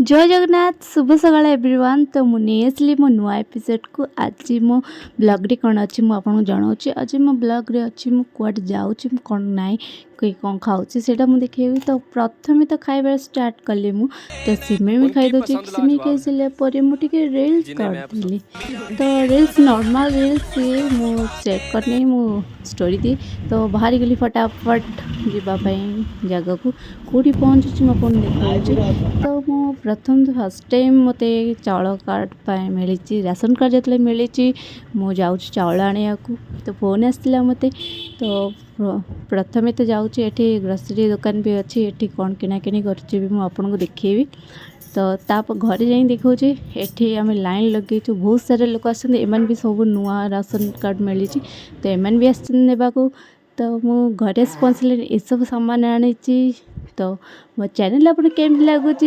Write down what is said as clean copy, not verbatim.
जय जगन्नाथ शुभ सकाळ एवरीवन। तो मुझे आसली मो नुआ एपिसोड को आज मो ब्लॉग रे कौन अच्छी मुझे जनाऊँ। आज मो ब्लॉग रे अच्छी मुझे जाऊँ कौन ना कौन खाऊँ से देखेबी। तो प्रथम तो खाइबार स्टार्ट कली मु तो सिमेई भी खाई दूसरी। सिमेई खाई सारे मुझे रिल्स करी तो रिल्स नॉर्मल रिल्स मु सेट करनी मु स्टोरी दी तो बाहरी गली फटाफट जावाई जगह को कौटी पहुँचुची मो देखा। तो मु प्रथम तो फर्स्ट टाइम मते चाउल कार्ड मिली राशन कार्ड जो मिली मु जाऊँ चाउल आने को तो फोन आसला मते। तो प्रथमे तो जाऊँगी एठी ग्रोसरी दुकान भी अच्छी एठी कौन किनाकिनी करची भी मुझे देखेबी। तो ताप घरे जाई देखा एठी आम लाइन लगे बहुत सारे लोग आसते एमन भी सब नुआ राशन कार्ड मिली तो एमन भी आसने को। तो मु घरे पहुँचले ये सब सामान आनी। तो मो चैनल आपन केमती लगुच